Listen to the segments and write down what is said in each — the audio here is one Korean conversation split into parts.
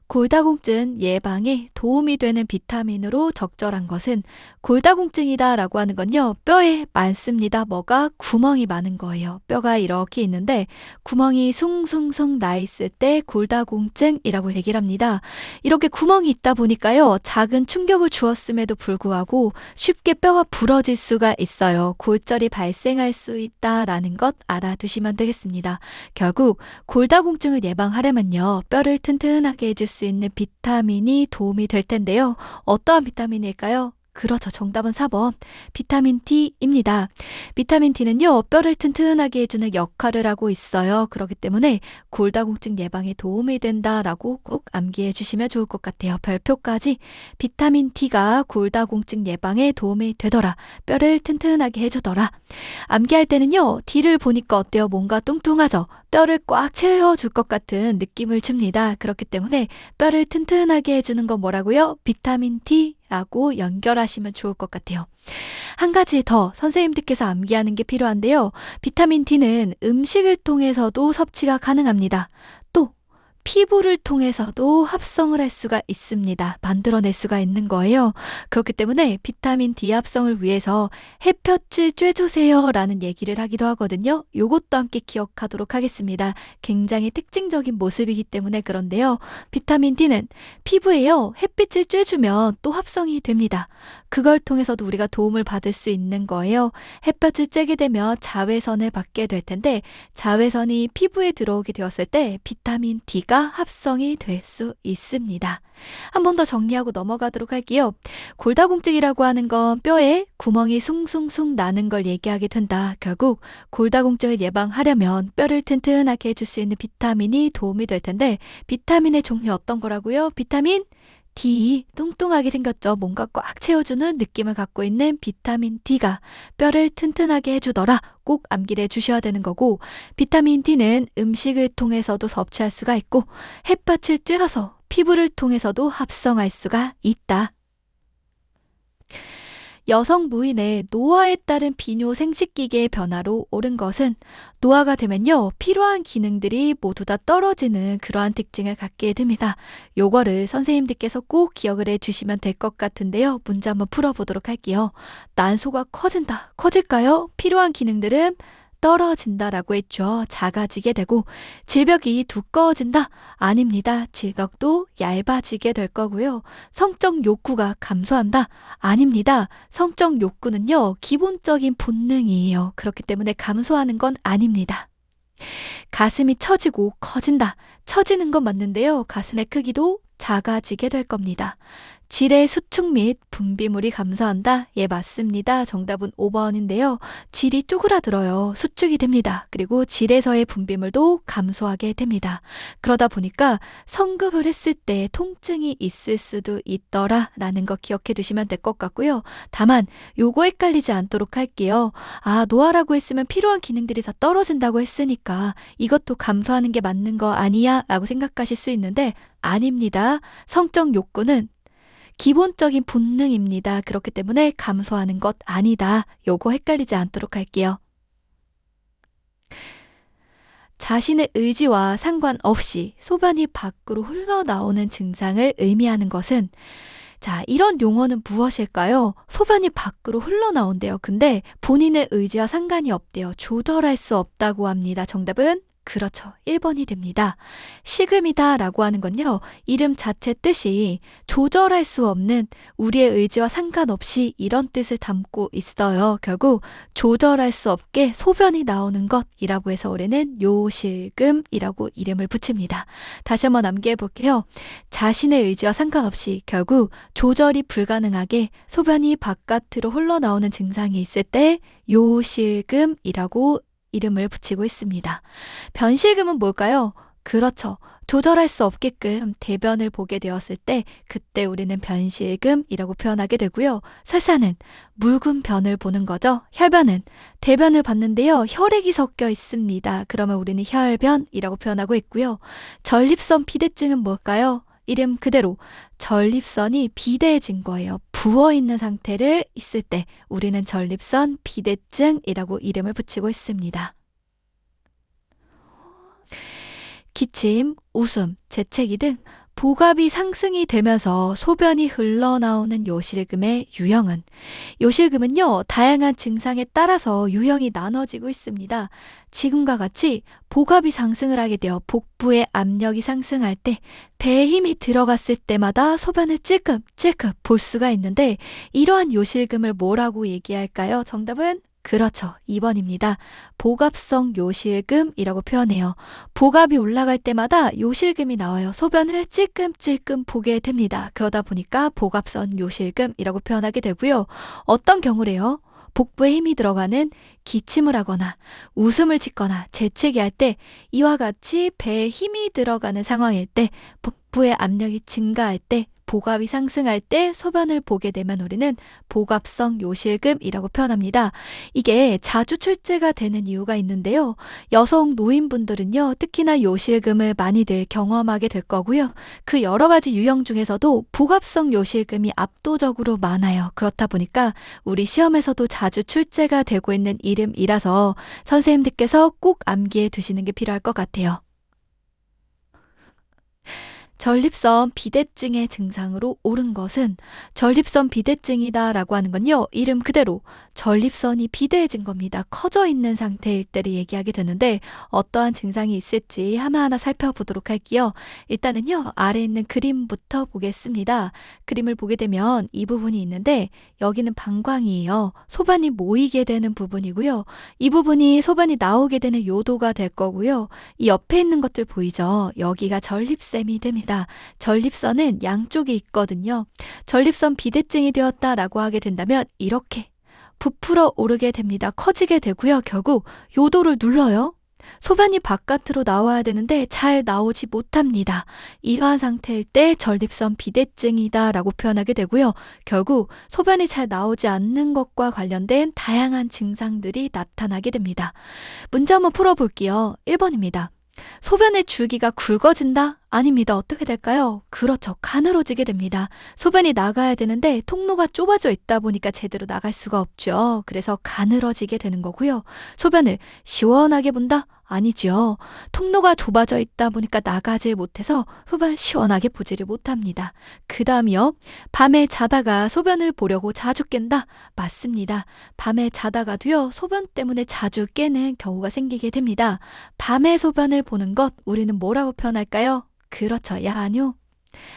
골다공증 예방에 도움이 되는 비타민으로 적절한 것은 골다공증이다 라고 하는 건요, 뼈에 많습니다. 뭐가? 구멍이 많은 거예요. 뼈가 이렇게 있는데 구멍이 숭숭숭 나 있을 때 골다공증이라고 얘기를 합니다. 이렇게 구멍이 있다 보니까요, 작은 충격을 주었음에도 불구하고 쉽게 뼈가 부러질 수가 있어요. 골절이 발생할 수 있다라는 것 알아두시면 되겠습니다. 결국 골다공증을 예방하려면요, 뼈를 튼튼하게 해줄 수 있는 비타민이 도움이 될 텐데요. 어떠한 비타민일까요? 그렇죠. 정답은 4번 비타민 D입니다. 비타민 D는요, 뼈를 튼튼하게 해주는 역할을 하고 있어요. 그렇기 때문에 골다공증 예방에 도움이 된다라고 꼭 암기해 주시면 좋을 것 같아요. 별표까지 비타민 D가 골다공증 예방에 도움이 되더라. 뼈를 튼튼하게 해주더라. 암기할 때는요, D를 보니까 어때요? 뭔가 뚱뚱하죠? 뼈를 꽉 채워줄 것 같은 느낌을 줍니다. 그렇기 때문에 뼈를 튼튼하게 해주는 건 뭐라고요? 비타민 D라고 연결하시면 좋을 것 같아요. 한 가지 더 선생님들께서 암기하는 게 필요한데요. 비타민 D는 음식을 통해서도 섭취가 가능합니다. 또 피부를 통해서도 합성을 할 수가 있습니다. 만들어낼 수가 있는 거예요. 그렇기 때문에 비타민 D 합성을 위해서 햇볕을 쬐주세요 라는 얘기를 하기도 하거든요. 요것도 함께 기억하도록 하겠습니다. 굉장히 특징적인 모습이기 때문에 그런데요. 비타민 D는 피부에요, 햇빛을 쬐주면 또 합성이 됩니다. 그걸 통해서도 우리가 도움을 받을 수 있는 거예요. 햇볕을 쬐게 되면 자외선을 받게 될 텐데 자외선이 피부에 들어오게 되었을 때 비타민 D가 합성이 될 수 있습니다. 한 번 더 정리하고 넘어가도록 할게요. 골다공증이라고 하는 건 뼈에 구멍이 숭숭숭 나는 걸 얘기하게 된다. 결국 골다공증을 예방하려면 뼈를 튼튼하게 해줄 수 있는 비타민이 도움이 될 텐데 비타민의 종류 어떤 거라고요? 비타민 D, 뚱뚱하게 생겼죠. 뭔가 꽉 채워주는 느낌을 갖고 있는 비타민 D가 뼈를 튼튼하게 해주더라. 꼭 암기를 해주셔야 되는 거고, 비타민 D는 음식을 통해서도 섭취할 수가 있고 햇볕을 쬐어서 피부를 통해서도 합성할 수가 있다. 여성 부인의 노화에 따른 비뇨 생식기계의 변화로 옳은 것은, 노화가 되면요, 필요한 기능들이 모두 다 떨어지는 그러한 특징을 갖게 됩니다. 요거를 선생님들께서 꼭 기억을 해주시면 될 것 같은데요. 문제 한번 풀어보도록 할게요. 난소가 커진다. 커질까요? 필요한 기능들은 떨어진다라고 했죠. 작아지게 되고. 질벽이 두꺼워진다? 아닙니다. 질벽도 얇아지게 될 거고요. 성적 욕구가 감소한다? 아닙니다. 성적 욕구는요, 기본적인 본능이에요. 그렇기 때문에 감소하는 건 아닙니다. 가슴이 처지고 커진다. 처지는 건 맞는데요. 가슴의 크기도 작아지게 될 겁니다. 질의 수축 및 분비물이 감소한다? 예, 맞습니다. 정답은 5번인데요. 질이 쪼그라들어요. 수축이 됩니다. 그리고 질에서의 분비물도 감소하게 됩니다. 그러다 보니까 성급을 했을 때 통증이 있을 수도 있더라 라는 거 기억해 두시면 될 것 같고요. 다만 요거 헷갈리지 않도록 할게요. 아, 노화라고 했으면 필요한 기능들이 다 떨어진다고 했으니까 이것도 감소하는 게 맞는 거 아니야? 라고 생각하실 수 있는데 아닙니다. 성적 욕구는 기본적인 본능입니다. 그렇기 때문에 감소하는 것 아니다. 요거 헷갈리지 않도록 할게요. 자신의 의지와 상관없이 소변이 밖으로 흘러나오는 증상을 의미하는 것은, 자, 이런 용어는 무엇일까요? 소변이 밖으로 흘러나온대요. 근데 본인의 의지와 상관이 없대요. 조절할 수 없다고 합니다. 정답은 그렇죠. 1번이 됩니다. 식음이다 라고 하는 건요, 이름 자체 뜻이 조절할 수 없는, 우리의 의지와 상관없이 이런 뜻을 담고 있어요. 결국 조절할 수 없게 소변이 나오는 것이라고 해서 올해는 요실금이라고 이름을 붙입니다. 다시 한번 암기해 볼게요. 자신의 의지와 상관없이 결국 조절이 불가능하게 소변이 바깥으로 흘러나오는 증상이 있을 때 요실금이라고 이름을 붙이고 있습니다. 변실금은 뭘까요? 그렇죠. 조절할 수 없게끔 대변을 보게 되었을 때 그때 우리는 변실금이라고 표현하게 되고요. 설사는 묽은 변을 보는 거죠. 혈변은 대변을 봤는데요, 혈액이 섞여 있습니다. 그러면 우리는 혈변이라고 표현하고 있고요. 전립선 비대증은 뭘까요? 이름 그대로 전립선이 비대해진 거예요. 부어있는 상태를 있을 때 우리는 전립선 비대증이라고 이름을 붙이고 있습니다. 기침, 웃음, 재채기 등 복압이 상승이 되면서 소변이 흘러나오는 요실금의 유형은 요실금은요, 다양한 증상에 따라서 유형이 나눠지고 있습니다. 지금과 같이 복압이 상승을 하게 되어 복부의 압력이 상승할 때 배에 힘이 들어갔을 때마다 소변을 찔끔찔끔 볼 수가 있는데 이러한 요실금을 뭐라고 얘기할까요? 정답은 그렇죠. 2번입니다. 복압성 요실금이라고 표현해요. 복압이 올라갈 때마다 요실금이 나와요. 소변을 찔끔찔끔 보게 됩니다. 그러다 보니까 복압성 요실금이라고 표현하게 되고요. 어떤 경우래요? 복부에 힘이 들어가는 기침을 하거나 웃음을 짓거나 재채기할 때 이와 같이 배에 힘이 들어가는 상황일 때 복부의 압력이 증가할 때 복압이 상승할 때 소변을 보게 되면 우리는 복압성 요실금이라고 표현합니다. 이게 자주 출제가 되는 이유가 있는데요. 여성 노인분들은요, 특히나 요실금을 많이들 경험하게 될 거고요. 그 여러 가지 유형 중에서도 복압성 요실금이 압도적으로 많아요. 그렇다 보니까 우리 시험에서도 자주 출제가 되고 있는 이름이라서 선생님들께서 꼭 암기해 두시는 게 필요할 것 같아요. 전립선 비대증의 증상으로 옳은 것은 전립선 비대증이다라고 하는 건요, 이름 그대로 전립선이 비대해진 겁니다. 커져 있는 상태일 때를 얘기하게 되는데 어떠한 증상이 있을지 하나하나 살펴보도록 할게요. 일단은요, 아래에 있는 그림부터 보겠습니다. 그림을 보게 되면 이 부분이 있는데 여기는 방광이에요. 소변이 모이게 되는 부분이고요. 이 부분이 소변이 나오게 되는 요도가 될 거고요. 이 옆에 있는 것들 보이죠? 여기가 전립샘이 됩니다. 전립선은 양쪽에 있거든요. 전립선 비대증이 되었다라고 하게 된다면 이렇게 부풀어 오르게 됩니다. 커지게 되고요. 결국 요도를 눌러요. 소변이 바깥으로 나와야 되는데 잘 나오지 못합니다. 이러한 상태일 때 전립선 비대증이다라고 표현하게 되고요. 결국 소변이 잘 나오지 않는 것과 관련된 다양한 증상들이 나타나게 됩니다. 문제 한번 풀어볼게요. 1번입니다. 소변의 줄기가 굵어진다? 아닙니다. 어떻게 될까요? 그렇죠. 가늘어지게 됩니다. 소변이 나가야 되는데 통로가 좁아져 있다 보니까 제대로 나갈 수가 없죠. 그래서 가늘어지게 되는 거고요. 소변을 시원하게 본다? 아니죠. 통로가 좁아져 있다 보니까 나가지 못해서 소변 시원하게 보지를 못합니다. 그 다음이요. 밤에 자다가 소변을 보려고 자주 깬다? 맞습니다. 밤에 자다가도요, 소변 때문에 자주 깨는 경우가 생기게 됩니다. 밤에 소변을 보는 것 우리는 뭐라고 표현할까요? 그렇죠. 야뇨.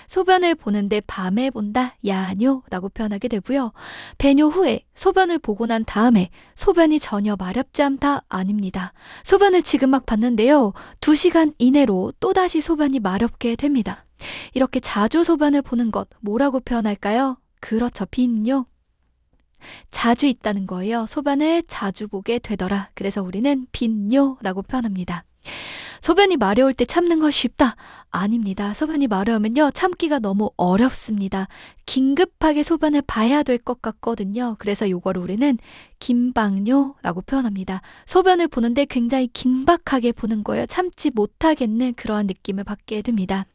소변을 보는데 밤에 본다, 야뇨라고 표현하게 되고요. 배뇨 후에 소변을 보고 난 다음에 소변이 전혀 마렵지 않다? 아닙니다. 소변을 지금 막 봤는데요. 2시간 이내로 또다시 소변이 마렵게 됩니다. 이렇게 자주 소변을 보는 것 뭐라고 표현할까요? 그렇죠. 빈뇨. 자주 있다는 거예요. 소변을 자주 보게 되더라. 그래서 우리는 빈뇨라고 표현합니다. 소변이 마려울 때 참는 거 쉽다? 아닙니다. 소변이 마려우면요, 참기가 너무 어렵습니다. 긴급하게 소변을 봐야 될 것 같거든요. 그래서 요거를 우리는 긴박뇨라고 표현합니다. 소변을 보는데 굉장히 긴박하게 보는 거예요. 참지 못하겠는 그러한 느낌을 받게 됩니다.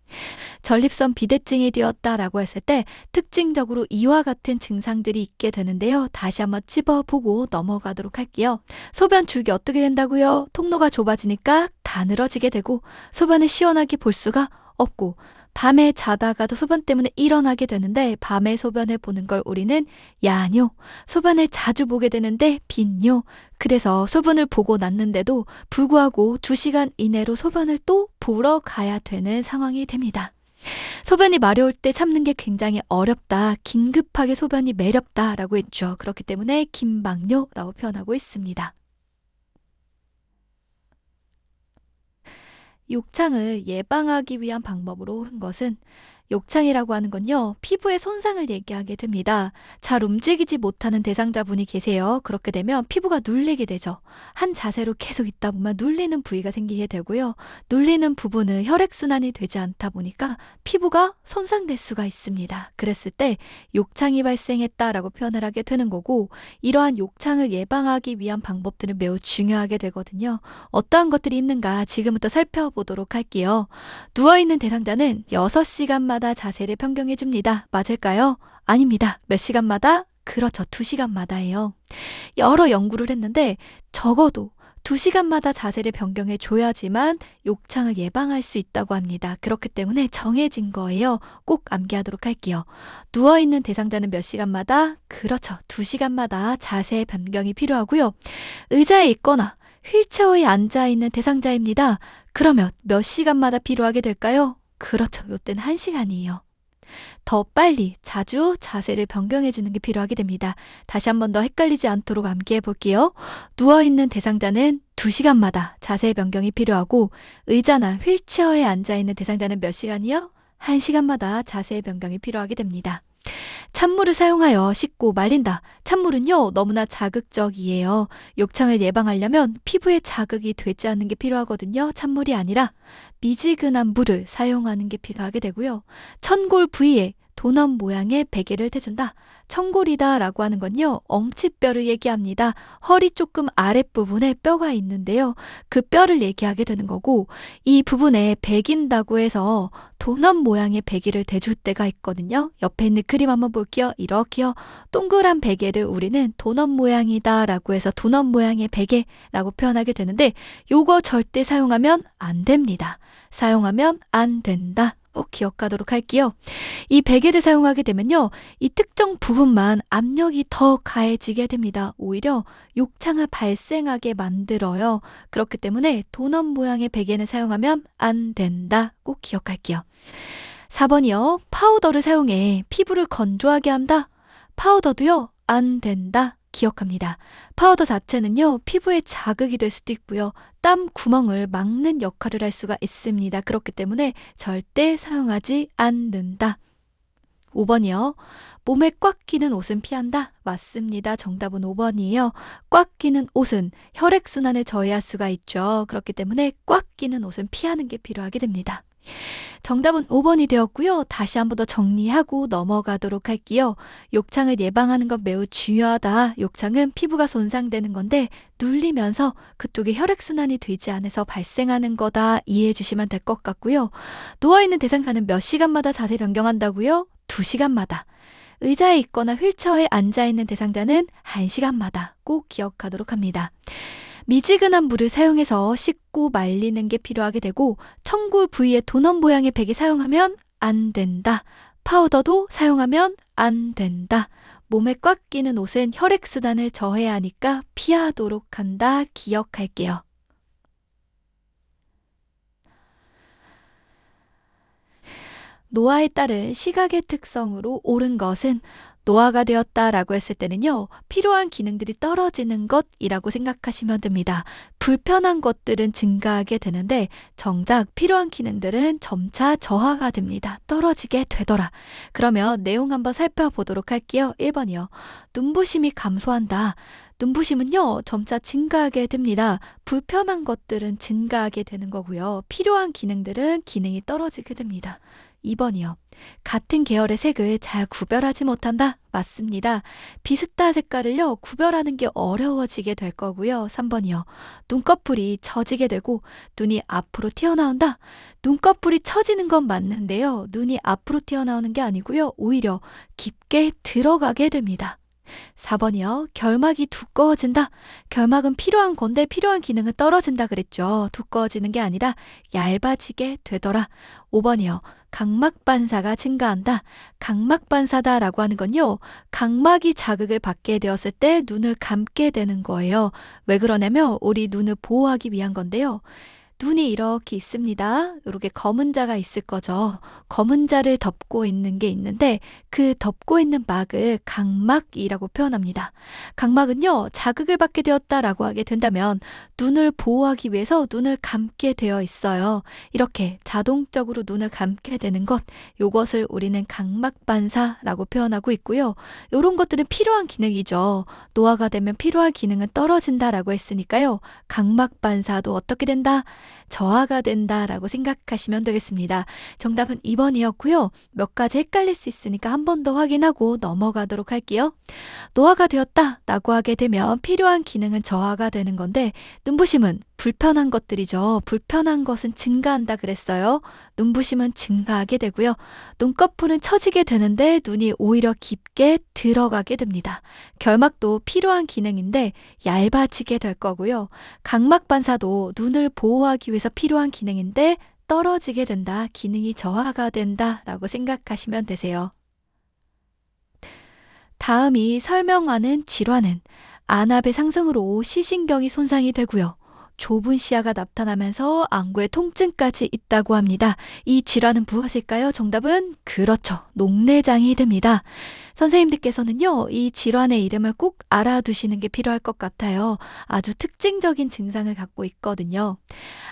전립선 비대증이 되었다라고 했을 때 특징적으로 이와 같은 증상들이 있게 되는데요. 다시 한번 찝어보고 넘어가도록 할게요. 소변 줄기 어떻게 된다고요? 통로가 좁아지니까 다 늘어지게 되고 소변을 시원하게 볼 수가 없고 밤에 자다가도 소변 때문에 일어나게 되는데 밤에 소변을 보는 걸 우리는 야뇨, 소변을 자주 보게 되는데 빈뇨. 그래서 소변을 보고 났는데도 불구하고 2시간 이내로 소변을 또 보러 가야 되는 상황이 됩니다. 소변이 마려울 때 참는 게 굉장히 어렵다, 긴급하게 소변이 매렵다라고 했죠. 그렇기 때문에 긴박뇨라고 표현하고 있습니다. 욕창을 예방하기 위한 방법으로 한 것은 욕창이라고 하는 건요, 피부의 손상을 얘기하게 됩니다. 잘 움직이지 못하는 대상자분이 계세요. 그렇게 되면 피부가 눌리게 되죠. 한 자세로 계속 있다 보면 눌리는 부위가 생기게 되고요. 눌리는 부분은 혈액순환이 되지 않다 보니까 피부가 손상될 수가 있습니다. 그랬을 때 욕창이 발생했다라고 표현을 하게 되는 거고, 이러한 욕창을 예방하기 위한 방법들은 매우 중요하게 되거든요. 어떠한 것들이 있는가 지금부터 살펴보도록 할게요. 누워있는 대상자는 6시간마다 자세를 변경해 줍니다. 맞을까요? 아닙니다. 몇 시간마다? 그렇죠. 2시간마다예요. 여러 연구를 했는데 적어도 2시간마다 자세를 변경해 줘야지만 욕창을 예방할 수 있다고 합니다. 그렇기 때문에 정해진 거예요. 꼭 암기하도록 할게요. 누워있는 대상자는 몇 시간마다? 그렇죠. 2시간마다 자세 변경이 필요하고요. 의자에 있거나 휠체어에 앉아있는 대상자입니다. 그러면 몇 시간마다 필요하게 될까요? 그렇죠. 이때는 1시간이에요. 더 빨리 자주 자세를 변경해 주는 게 필요하게 됩니다. 다시 한 번 더 헷갈리지 않도록 암기해 볼게요. 누워있는 대상자는 2시간마다 자세 변경이 필요하고 의자나 휠체어에 앉아있는 대상자는 몇 시간이요? 1시간마다 자세 변경이 필요하게 됩니다. 찬물을 사용하여 씻고 말린다. 찬물은요, 너무나 자극적이에요. 욕창을 예방하려면 피부에 자극이 되지 않는 게 필요하거든요. 찬물이 아니라 미지근한 물을 사용하는 게 필요하게 되고요. 천골 부위에 도넛 모양의 베개를 대준다. 천골이다 라고 하는 건요, 엉치뼈를 얘기합니다. 허리 조금 아랫부분에 뼈가 있는데요. 그 뼈를 얘기하게 되는 거고, 이 부분에 베긴다고 해서 도넛 모양의 베개를 대줄 때가 있거든요. 옆에 있는 그림 한번 볼게요. 이렇게요. 동그란 베개를 우리는 도넛 모양이다 라고 해서 도넛 모양의 베개라고 표현하게 되는데, 요거 절대 사용하면 안 됩니다. 사용하면 안 된다. 꼭 기억하도록 할게요. 이 베개를 사용하게 되면요, 이 특정 부분만 압력이 더 가해지게 됩니다. 오히려 욕창을 발생하게 만들어요. 그렇기 때문에 도넛 모양의 베개는 사용하면 안 된다. 꼭 기억할게요. 4번이요. 파우더를 사용해 피부를 건조하게 한다. 파우더도요, 안 된다. 기억합니다. 파우더 자체는요, 피부에 자극이 될 수도 있고요. 땀 구멍을 막는 역할을 할 수가 있습니다. 그렇기 때문에 절대 사용하지 않는다. 5번이요. 몸에 꽉 끼는 옷은 피한다. 맞습니다. 정답은 5번이에요. 꽉 끼는 옷은 혈액순환을 저해할 수가 있죠. 그렇기 때문에 꽉 끼는 옷은 피하는 게 필요하게 됩니다. 정답은 5번이 되었고요. 다시 한 번 더 정리하고 넘어가도록 할게요. 욕창을 예방하는 건 매우 중요하다. 욕창은 피부가 손상되는 건데 눌리면서 그쪽에 혈액순환이 되지 않아서 발생하는 거다. 이해해 주시면 될 것 같고요. 누워있는 대상자는 몇 시간마다 자세 변경한다고요? 2시간마다. 의자에 있거나 휠체어에 앉아있는 대상자는 1시간마다 꼭 기억하도록 합니다. 미지근한 물을 사용해서 씻고 말리는 게 필요하게 되고, 천골 부위에 도넛 모양의 베개 사용하면 안 된다. 파우더도 사용하면 안 된다. 몸에 꽉 끼는 옷은 혈액순환을 저해야 하니까 피하도록 한다. 기억할게요. 노화에 따른 시각의 특성으로 옳은 것은, 노화가 되었다라고 했을 때는요, 필요한 기능들이 떨어지는 것이라고 생각하시면 됩니다. 불편한 것들은 증가하게 되는데 정작 필요한 기능들은 점차 저하가 됩니다. 떨어지게 되더라. 그러면 내용 한번 살펴보도록 할게요. 1번이요. 눈부심이 감소한다. 눈부심은요, 점차 증가하게 됩니다. 불편한 것들은 증가하게 되는 거고요. 필요한 기능들은 기능이 떨어지게 됩니다. 2번이요. 같은 계열의 색을 잘 구별하지 못한다. 맞습니다. 비슷한 색깔을요, 구별하는 게 어려워지게 될 거고요. 3번이요. 눈꺼풀이 처지게 되고 눈이 앞으로 튀어나온다. 눈꺼풀이 처지는 건 맞는데요. 눈이 앞으로 튀어나오는 게 아니고요. 오히려 깊게 들어가게 됩니다. 4번이요. 결막이 두꺼워진다. 결막은 필요한 건데 필요한 기능은 떨어진다 그랬죠. 두꺼워지는 게 아니라 얇아지게 되더라. 5번이요. 각막 반사가 증가한다. 각막 반사다라고 하는 건요, 각막이 자극을 받게 되었을 때 눈을 감게 되는 거예요. 왜 그러냐면 우리 눈을 보호하기 위한 건데요. 눈이 이렇게 있습니다. 이렇게 검은 자가 있을 거죠. 검은 자를 덮고 있는 게 있는데 그 덮고 있는 막을 각막이라고 표현합니다. 각막은요, 자극을 받게 되었다라고 하게 된다면 눈을 보호하기 위해서 눈을 감게 되어 있어요. 이렇게 자동적으로 눈을 감게 되는 것, 이것을 우리는 각막 반사라고 표현하고 있고요. 이런 것들은 필요한 기능이죠. 노화가 되면 필요한 기능은 떨어진다라고 했으니까요. 각막 반사도 어떻게 된다? 저하가 된다라고 생각하시면 되겠습니다. 정답은 2번이었고요. 몇 가지 헷갈릴 수 있으니까 한 번 더 확인하고 넘어가도록 할게요. 노화가 되었다라고 하게 되면 필요한 기능은 저하가 되는 건데 눈부심은 불편한 것들이죠. 불편한 것은 증가한다 그랬어요. 눈부심은 증가하게 되고요. 눈꺼풀은 처지게 되는데 눈이 오히려 깊게 들어가게 됩니다. 결막도 필요한 기능인데 얇아지게 될 거고요. 각막 반사도 눈을 보호하기 위해서 필요한 기능인데 떨어지게 된다. 기능이 저하가 된다라고 생각하시면 되세요. 다음이 설명하는 질환은 안압의 상승으로 시신경이 손상이 되고요. 좁은 시야가 나타나면서 안구에 통증까지 있다고 합니다. 이 질환은 무엇일까요? 정답은 그렇죠. 녹내장이 됩니다. 선생님들께서는요, 이 질환의 이름을 꼭 알아두시는 게 필요할 것 같아요. 아주 특징적인 증상을 갖고 있거든요.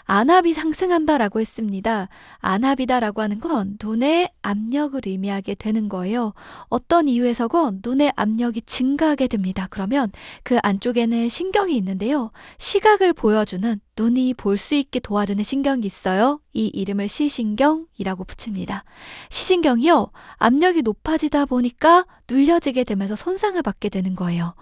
안압이 상승한다라고 했습니다. 안압이다라고 하는 건 눈의 압력을 의미하게 되는 거예요. 어떤 이유에서건 눈의 압력이 증가하게 됩니다. 그러면 그 안쪽에는 신경이 있는데요. 시각을 보여주는 눈이 볼 수 있게 도와주는 신경이 있어요. 이 이름을 시신경이라고 붙입니다. 시신경이요. 압력이 높아지다 보니까 눌려지게 되면서 손상을 받게 되는 거예요.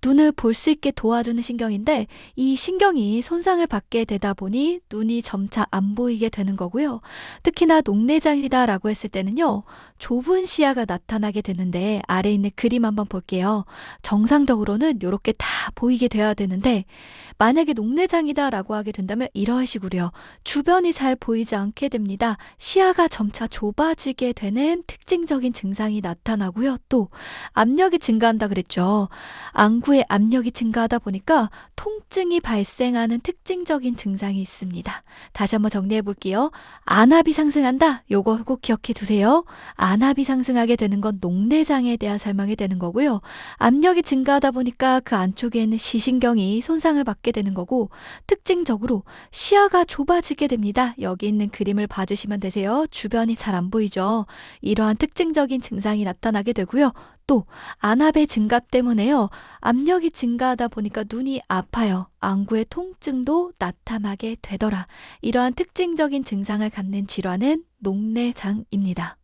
눈을 볼 수 있게 도와주는 신경인데 이 신경이 손상을 받게 되다 보니 눈이 점차 안 보이게 되는 거고요. 특히나 녹내장이다라고 했을 때는요. 좁은 시야가 나타나게 되는데 아래에 있는 그림 한번 볼게요. 정상적으로는 이렇게 다 보이게 돼야 되는데 만약에 녹내장이다라고 하게 된다면 이런 식으로요. 주변이 잘 보이지 않게 됩니다. 시야가 점차 좁아지게 되는 특징적인 증상이 나타나고요. 또 압력이 증가한다 그랬죠. 안구의 압력이 증가하다 보니까 통증이 발생하는 특징적인 증상이 있습니다. 다시 한번 정리해 볼게요. 안압이 상승한다. 요거 꼭 기억해 두세요. 안압이 상승하게 되는 건 녹내장에 대한 설명이 되는 거고요. 압력이 증가하다 보니까 그 안쪽에 있는 시신경이 손상을 받게 되는 거고 특징적으로 시야가 좁아지게 됩니다. 여기 있는 그림을 봐주시면 되세요. 주변이 잘 안 보이죠. 이러한 특징적인 증상이 나타나게 되고요. 또 안압의 증가 때문에요. 압력이 증가하다 보니까 눈이 아파요. 안구의 통증도 나타나게 되더라. 이러한 특징적인 증상을 갖는 질환은 녹내장입니다.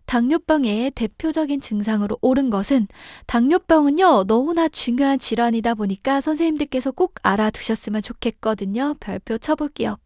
당뇨병의 대표적인 증상으로 옳은 것은 당뇨병은요 너무나 중요한 질환이다 보니까 선생님들께서 꼭 알아두셨으면 좋겠거든요. 별표 쳐볼게요.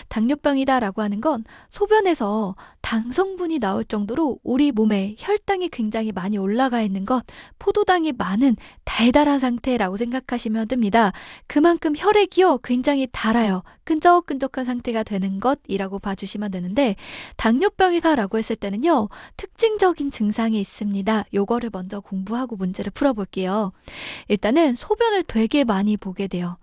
당뇨병이다라고 하는 건 소변에서 당 성분이 나올 정도로 우리 몸에 혈당이 굉장히 많이 올라가 있는 것, 포도당이 많은 달달한 상태라고 생각하시면 됩니다. 그만큼 혈액이요 굉장히 달아요. 끈적끈적한 상태가 되는 것이라고 봐주시면 되는데 당뇨병이다라고 했을 때는요 특징적인 증상이 있습니다. 요거를 먼저 공부하고 문제를 풀어볼게요. 일단은 소변을 되게 많이 보게 돼요.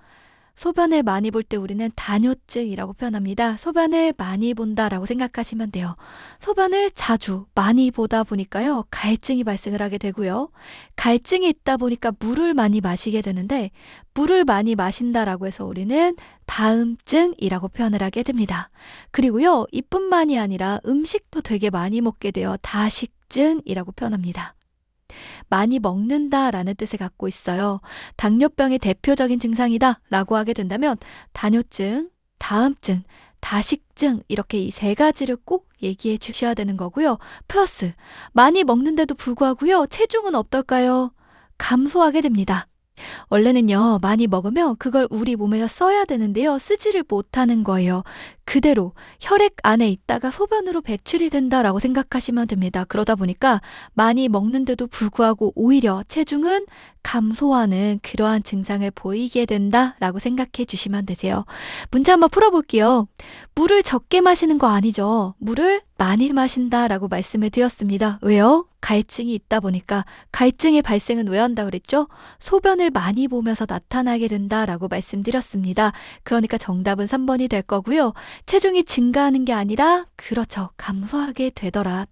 소변을 많이 볼 때 우리는 다뇨증이라고 표현합니다. 소변을 많이 본다라고 생각하시면 돼요. 소변을 자주 많이 보다 보니까요. 갈증이 발생을 하게 되고요. 갈증이 있다 보니까 물을 많이 마시게 되는데 물을 많이 마신다라고 해서 우리는 다음증이라고 표현을 하게 됩니다. 그리고요. 이뿐만이 아니라 음식도 되게 많이 먹게 돼요. 다식증이라고 표현합니다. 많이 먹는다라는 뜻을 갖고 있어요. 당뇨병의 대표적인 증상이다 라고 하게 된다면 다뇨증, 다음증, 다식증 이렇게 이 세 가지를 꼭 얘기해 주셔야 되는 거고요. 플러스 많이 먹는데도 불구하고요. 체중은 어떨까요? 감소하게 됩니다. 원래는요, 많이 먹으면 그걸 우리 몸에서 써야 되는데요, 쓰지를 못하는 거예요. 그대로 혈액 안에 있다가 소변으로 배출이 된다라고 생각하시면 됩니다. 그러다 보니까 많이 먹는데도 불구하고 오히려 체중은 감소하는 그러한 증상을 보이게 된다라고 생각해 주시면 되세요. 문제 한번 풀어볼게요. 물을 적게 마시는 거 아니죠? 물을 많이 마신다라고 말씀을 드렸습니다. 왜요? 갈증이 있다 보니까. 갈증의 발생은 왜 한다 그랬죠? 소변을 많이 보면서 나타나게 된다라고 말씀드렸습니다. 그러니까 정답은 3번이 될 거고요. 체중이 증가하는 게 아니라 그렇죠. 감소하게 되더라.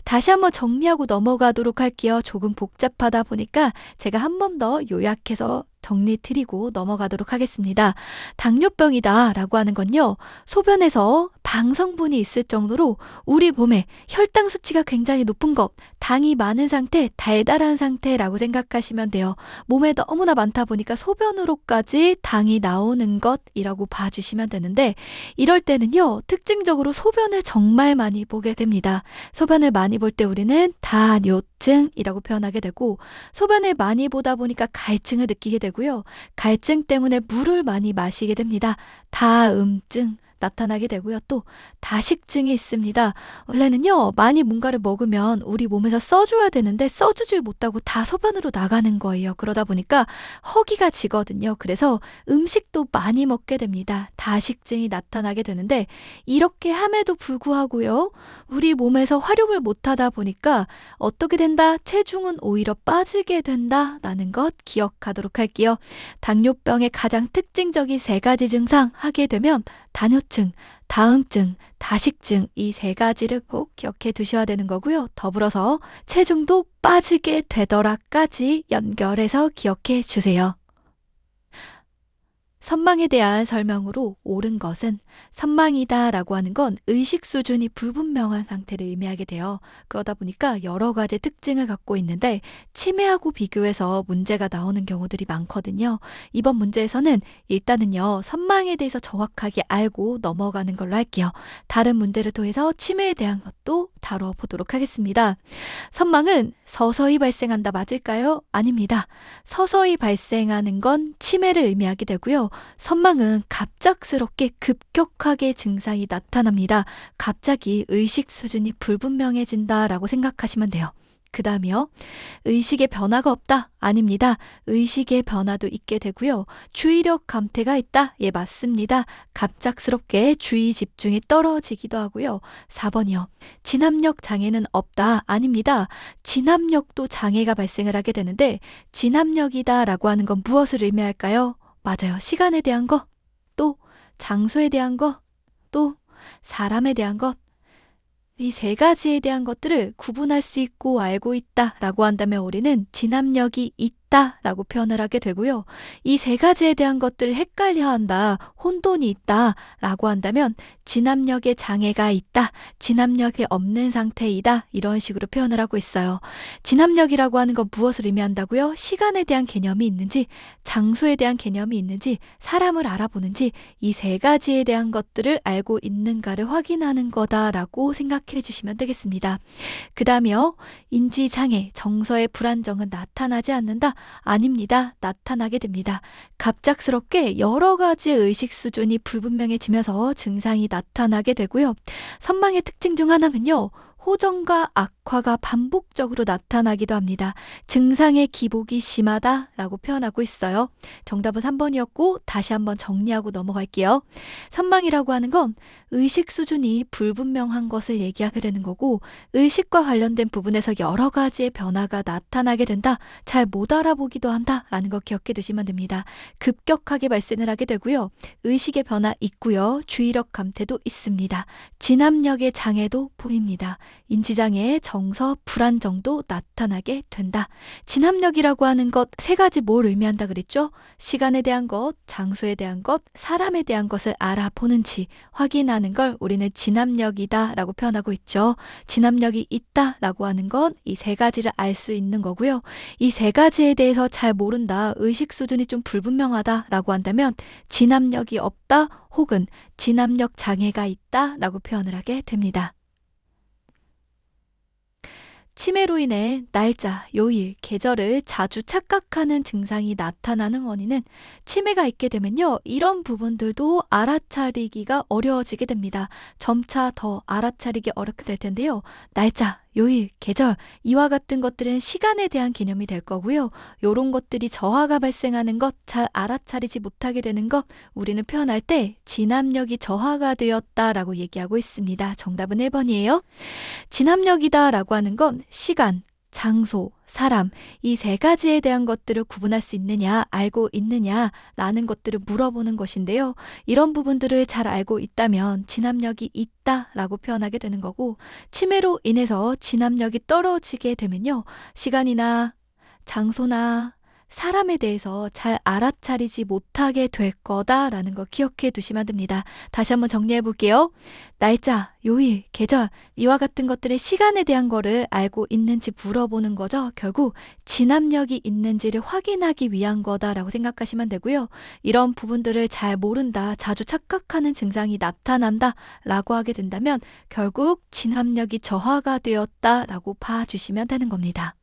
다시 한번 정리하고 넘어가도록 할게요. 조금 복잡하다 보니까 제가 한 번 더 요약해서 정리 드리고 넘어가도록 하겠습니다. 당뇨병이다 라고 하는 건요. 소변에서 방성분이 있을 정도로 우리 몸에 혈당 수치가 굉장히 높은 것, 당이 많은 상태, 달달한 상태라고 생각하시면 돼요. 몸에 너무나 많다 보니까 소변으로까지 당이 나오는 것이라고 봐주시면 되는데, 이럴 때는요, 특징적으로 소변을 정말 많이 보게 됩니다. 소변을 많이 볼 때 우리는 다뇨증이라고 표현하게 되고, 소변을 많이 보다 보니까 갈증을 느끼게 되고요. 갈증 때문에 물을 많이 마시게 됩니다. 다음증 나타나게 되고요. 또 다식증이 있습니다. 원래는요, 많이 뭔가를 먹으면 우리 몸에서 써줘야 되는데 써주질 못하고 다 소변으로 나가는 거예요. 그러다 보니까 허기가 지거든요. 그래서 음식도 많이 먹게 됩니다. 다식증이 나타나게 되는데, 이렇게 함에도 불구하고요, 우리 몸에서 활용을 못하다 보니까 어떻게 된다? 체중은 오히려 빠지게 된다라는 것 기억하도록 할게요. 당뇨병의 가장 특징적인 3가지 증상 하게 되면 다뇨증, 다음증, 다식증, 이 3가지를 꼭 기억해 두셔야 되는 거고요. 더불어서 체중도 빠지게 되더라까지 연결해서 기억해 주세요. 선망에 대한 설명으로 옳은 것은, 선망이다 라고 하는 건 의식 수준이 불분명한 상태를 의미하게 돼요. 그러다 보니까 여러 가지 특징을 갖고 있는데 치매하고 비교해서 문제가 나오는 경우들이 많거든요. 이번 문제에서는 일단은요, 선망에 대해서 정확하게 알고 넘어가는 걸로 할게요. 다른 문제를 통해서 치매에 대한 것도 다뤄보도록 하겠습니다. 선망은 서서히 발생한다 맞을까요? 아닙니다. 서서히 발생하는 건 치매를 의미하게 되고요. 선망은 갑작스럽게 급격하게 증상이 나타납니다. 갑자기 의식 수준이 불분명해진다라고 생각하시면 돼요. 그 다음이요. 의식의 변화가 없다? 아닙니다. 의식의 변화도 있게 되고요. 주의력 감퇴가 있다? 예, 맞습니다. 갑작스럽게 주의 집중이 떨어지기도 하고요. 4번이요. 진압력 장애는 없다? 아닙니다. 진압력도 장애가 발생을 하게 되는데, 진압력이다 라고 하는 건 무엇을 의미할까요? 맞아요. 시간에 대한 것, 또 장소에 대한 것, 또 사람에 대한 것, 이 3가지에 대한 것들을 구분할 수 있고 알고 있다라고 한다면 우리는 진압력이 있다라고 표현을 하게 되고요. 이 3가지에 대한 것들을 헷갈려 한다, 혼돈이 있다라고 한다면 진압력에 장애가 있다, 진압력이 없는 상태이다, 이런 식으로 표현을 하고 있어요. 진압력이라고 하는 건 무엇을 의미한다고요? 시간에 대한 개념이 있는지, 장소에 대한 개념이 있는지, 사람을 알아보는지, 이 3가지에 대한 것들을 알고 있는가를 확인하는 거다라고 생각해 주시면 되겠습니다. 그 다음에요. 인지장애, 정서의 불안정은 나타나지 않는다? 아닙니다. 나타나게 됩니다. 갑작스럽게 여러 가지 의식 수준이 불분명해지면서 증상이 나타나게 되고요. 선망의 특징 중 하나는요, 호전과 악화가 반복적으로 나타나기도 합니다. 증상의 기복이 심하다라고 표현하고 있어요. 정답은 3번이었고 다시 한번 정리하고 넘어갈게요. 선망이라고 하는 건 의식 수준이 불분명한 것을 얘기하게 되는 거고, 의식과 관련된 부분에서 여러 가지의 변화가 나타나게 된다, 잘 못 알아보기도 한다라는 거 기억해 두시면 됩니다. 급격하게 발생을 하게 되고요. 의식의 변화 있고요. 주의력 감퇴도 있습니다. 진압력의 장애도 보입니다. 인지장애, 정서, 불안정도 나타나게 된다. 진압력이라고 하는 것 3가지 뭘 의미한다 그랬죠? 시간에 대한 것, 장소에 대한 것, 사람에 대한 것을 알아보는지 확인하는 걸 우리는 진압력이다 라고 표현하고 있죠. 진압력이 있다 라고 하는 건 이 3가지를 알 수 있는 거고요. 이 3가지에 대해서 잘 모른다, 의식 수준이 좀 불분명하다 라고 한다면 진압력이 없다 혹은 진압력 장애가 있다 라고 표현을 하게 됩니다. 치매로 인해 날짜, 요일, 계절을 자주 착각하는 증상이 나타나는 원인은, 치매가 있게 되면요, 이런 부분들도 알아차리기가 어려워지게 됩니다. 점차 더 알아차리기 어렵게 될 텐데요. 날짜, 요일, 계절, 이와 같은 것들은 시간에 대한 개념이 될 거고요. 이런 것들이 저하가 발생하는 것, 잘 알아차리지 못하게 되는 것, 우리는 표현할 때 진압력이 저하가 되었다라고 얘기하고 있습니다. 정답은 1번이에요. 진압력이다 라고 하는 건 시간, 장소, 사람, 이 3가지에 대한 것들을 구분할 수 있느냐, 알고 있느냐 라는 것들을 물어보는 것인데요. 이런 부분들을 잘 알고 있다면 진압력이 있다 라고 표현하게 되는 거고, 치매로 인해서 진압력이 떨어지게 되면요, 시간이나 장소나 사람에 대해서 잘 알아차리지 못하게 될 거다라는 거 기억해 두시면 됩니다. 다시 한번 정리해 볼게요. 날짜, 요일, 계절, 이와 같은 것들의 시간에 대한 거를 알고 있는지 물어보는 거죠. 결국 진압력이 있는지를 확인하기 위한 거다라고 생각하시면 되고요. 이런 부분들을 잘 모른다, 자주 착각하는 증상이 나타난다 라고 하게 된다면 결국 진압력이 저하가 되었다라고 봐주시면 되는 겁니다.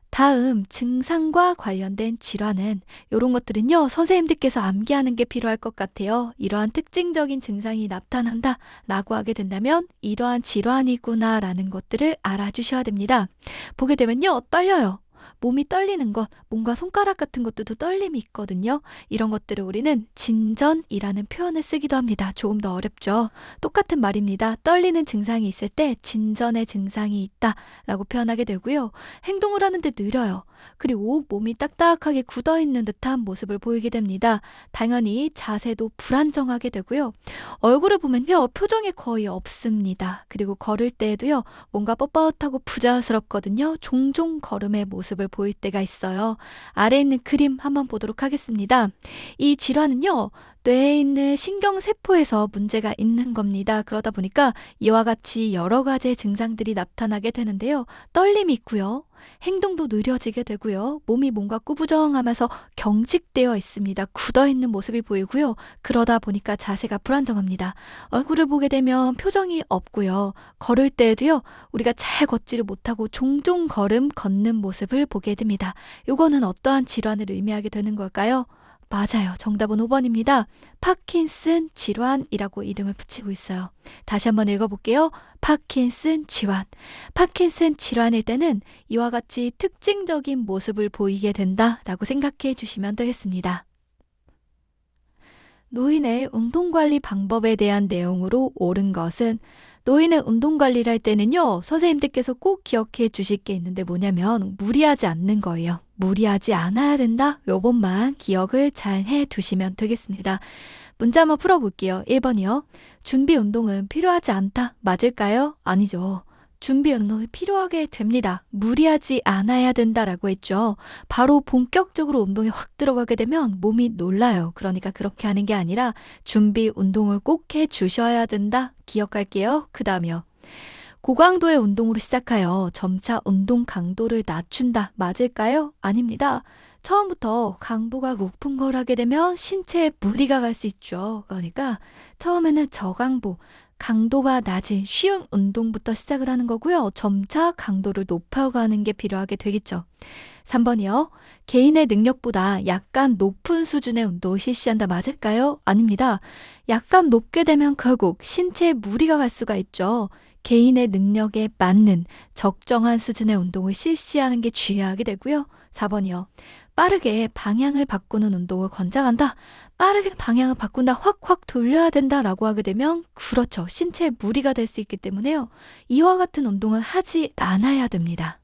다음 증상과 관련된 질환은 이런 것들은요. 선생님들께서 암기하는 게 필요할 것 같아요. 이러한 특징적인 증상이 나타난다 라고 하게 된다면 이러한 질환이구나 라는 것들을 알아주셔야 됩니다. 보게 되면요. 떨려요. 몸이 떨리는 것, 뭔가 손가락 같은 것들도 떨림이 있거든요. 이런 것들을 우리는 진전이라는 표현을 쓰기도 합니다. 조금 더 어렵죠. 똑같은 말입니다. 떨리는 증상이 있을 때 진전의 증상이 있다 라고 표현하게 되고요. 행동을 하는데 느려요. 그리고 몸이 딱딱하게 굳어있는 듯한 모습을 보이게 됩니다. 당연히 자세도 불안정하게 되고요. 얼굴을 보면요. 표정이 거의 없습니다. 그리고 걸을 때에도요. 뭔가 뻣뻣하고 부자스럽거든요. 종종 걸음의 모습을 보일 때가 있어요. 아래에 있는 그림 한번 보도록 하겠습니다. 이 질환은요. 뇌에 있는 신경세포에서 문제가 있는 겁니다. 그러다 보니까 이와 같이 여러 가지의 증상들이 나타나게 되는데요. 떨림이 있고요. 행동도 느려지게 되고요. 몸이 뭔가 꾸부정하면서 경직되어 있습니다. 굳어있는 모습이 보이고요. 그러다 보니까 자세가 불안정합니다. 얼굴을 보게 되면 표정이 없고요. 걸을 때에도요. 우리가 잘 걷지를 못하고 종종 걷는 모습을 보게 됩니다. 이거는 어떠한 질환을 의미하게 되는 걸까요? 맞아요. 정답은 5번입니다. 파킨슨 질환이라고 이름을 붙이고 있어요. 다시 한번 읽어볼게요. 파킨슨 질환. 파킨슨 질환일 때는 이와 같이 특징적인 모습을 보이게 된다라고 생각해 주시면 되겠습니다. 노인의 운동관리 방법에 대한 내용으로 옳은 것은 노인의 운동관리를 할 때는요. 선생님들께서 꼭 기억해 주실 게 있는데 뭐냐면 무리하지 않는 거예요. 무리하지 않아야 된다. 요것만 기억을 잘 해두시면 되겠습니다. 문제 한번 풀어볼게요. 1번이요. 준비 운동은 필요하지 않다. 맞을까요? 아니죠. 준비 운동이 필요하게 됩니다. 무리하지 않아야 된다라고 했죠. 바로 본격적으로 운동에 확 들어가게 되면 몸이 놀라요. 그러니까 그렇게 하는 게 아니라 준비 운동을 꼭 해주셔야 된다. 기억할게요. 그 다음이요. 고강도의 운동으로 시작하여 점차 운동 강도를 낮춘다. 맞을까요? 아닙니다. 처음부터 강도가 높은 걸 하게 되면 신체에 무리가 갈 수 있죠. 그러니까 처음에는 저강도, 강도가 낮은 쉬운 운동부터 시작을 하는 거고요. 점차 강도를 높여가는 게 필요하게 되겠죠. 3번이요. 개인의 능력보다 약간 높은 수준의 운동을 실시한다. 맞을까요? 아닙니다. 약간 높게 되면 결국 신체에 무리가 갈 수가 있죠. 개인의 능력에 맞는 적정한 수준의 운동을 실시하는 게 중요하게 되고요. 4번이요. 빠르게 방향을 바꾸는 운동을 권장한다. 빠르게 방향을 바꾼다. 확확 돌려야 된다라고 하게 되면 그렇죠. 신체에 무리가 될 수 있기 때문에요. 이와 같은 운동을 하지 않아야 됩니다.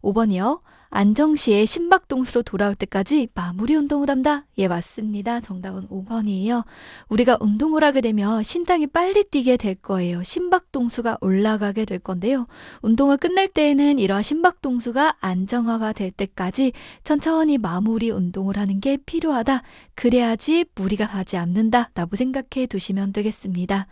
5번이요. 안정시에 심박동수로 돌아올 때까지 마무리 운동을 한다. 예, 맞습니다. 정답은 5번이에요. 우리가 운동을 하게 되면 심장이 빨리 뛰게 될 거예요. 심박동수가 올라가게 될 건데요. 운동을 끝낼 때에는 이러한 심박동수가 안정화가 될 때까지 천천히 마무리 운동을 하는 게 필요하다. 그래야지 무리가 가지 않는다. 라고 생각해 두시면 되겠습니다.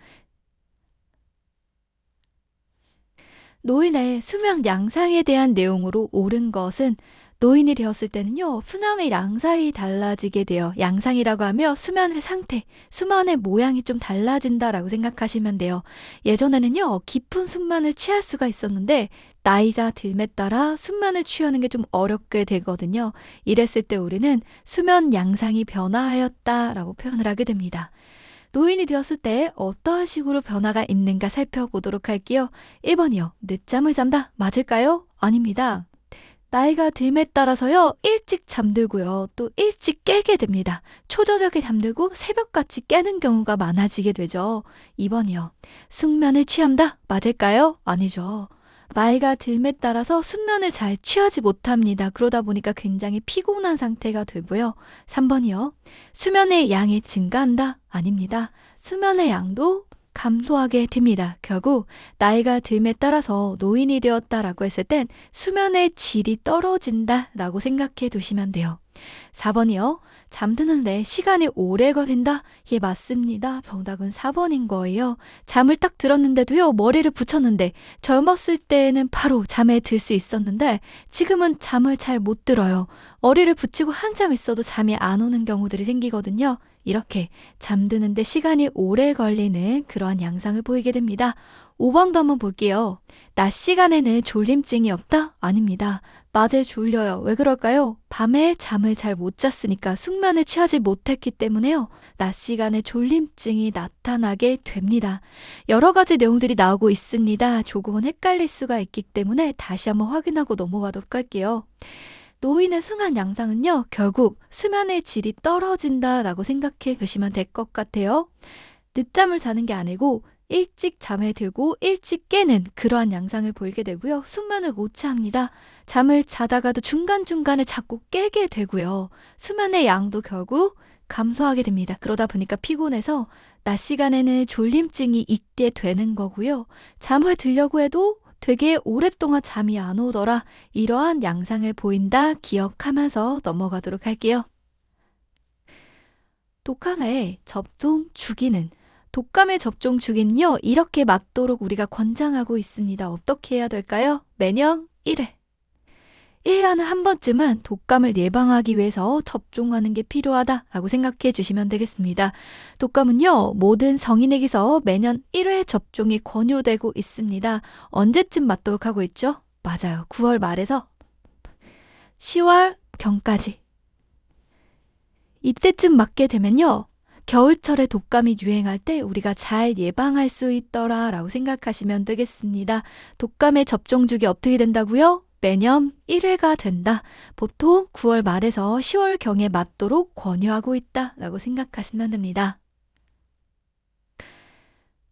노인의 수면 양상에 대한 내용으로 옳은 것은 노인이 되었을 때는요. 수면의 양상이 달라지게 돼요. 양상이라고 하면 수면의 상태, 수면의 모양이 좀 달라진다라고 생각하시면 돼요. 예전에는요. 깊은 숙면을 취할 수가 있었는데 나이가 들에 따라 숙면을 취하는 게 좀 어렵게 되거든요. 이랬을 때 우리는 수면 양상이 변화하였다라고 표현을 하게 됩니다. 노인이 되었을 때 어떠한 식으로 변화가 있는가 살펴보도록 할게요. 1번이요. 늦잠을 잔다. 맞을까요? 아닙니다. 나이가 들에 따라서요. 일찍 잠들고요. 또 일찍 깨게 됩니다. 초저녁에 잠들고 새벽같이 깨는 경우가 많아지게 되죠. 2번이요. 숙면을 취한다. 맞을까요? 아니죠. 나이가 들에 따라서 숙면을 잘 취하지 못합니다. 그러다 보니까 굉장히 피곤한 상태가 되고요. 3번이요. 수면의 양이 증가한다? 아닙니다. 수면의 양도 감소하게 됩니다. 결국 나이가 듦에 따라서 노인이 되었다라고 했을 땐 수면의 질이 떨어진다라고 생각해 두시면 돼요. 4번이요. 잠드는데 시간이 오래 걸린다? 예, 맞습니다. 정답은 4번인 거예요. 잠을 딱 들었는데도요, 머리를 붙였는데 젊었을 때는 바로 잠에 들 수 있었는데 지금은 잠을 잘 못 들어요. 머리를 붙이고 한참 있어도 잠이 안 오는 경우들이 생기거든요. 이렇게 잠드는데 시간이 오래 걸리는 그러한 양상을 보이게 됩니다. 5번도 한번 볼게요. 낮 시간에는 졸림증이 없다? 아닙니다. 낮에 졸려요. 왜 그럴까요? 밤에 잠을 잘 못 잤으니까 숙면에 취하지 못했기 때문에요. 낮 시간에 졸림증이 나타나게 됩니다. 여러 가지 내용들이 나오고 있습니다. 조금은 헷갈릴 수가 있기 때문에 다시 한번 확인하고 넘어가도록 할게요. 노인의 승한 양상은요, 결국 수면의 질이 떨어진다라고 생각해 보시면 될 것 같아요. 늦잠을 자는 게 아니고 일찍 잠에 들고 일찍 깨는 그러한 양상을 보이게 되고요. 숙면을 못 취합니다. 잠을 자다가도 중간중간에 자꾸 깨게 되고요. 수면의 양도 결국 감소하게 됩니다. 그러다 보니까 피곤해서 낮 시간에는 졸림증이 있게 되는 거고요. 잠을 들려고 해도 되게 오랫동안 잠이 안 오더라. 이러한 양상을 보인다 기억하면서 넘어가도록 할게요. 독감의 접종 주기는 독감의 접종 주기는요, 이렇게 맞도록 우리가 권장하고 있습니다. 어떻게 해야 될까요? 매년 1회. 1년에 한 번쯤은 독감을 예방하기 위해서 접종하는 게 필요하다라고 생각해 주시면 되겠습니다. 독감은요, 모든 성인에게서 매년 1회 접종이 권유되고 있습니다. 언제쯤 맞도록 하고 있죠? 맞아요. 9월 말에서 10월 경까지. 이때쯤 맞게 되면요, 겨울철에 독감이 유행할 때 우리가 잘 예방할 수 있더라 라고 생각하시면 되겠습니다. 독감의 접종 주기 어떻게 된다고요? 매년 1회가 된다. 보통 9월 말에서 10월 경에 맞도록 권유하고 있다 라고 생각하시면 됩니다.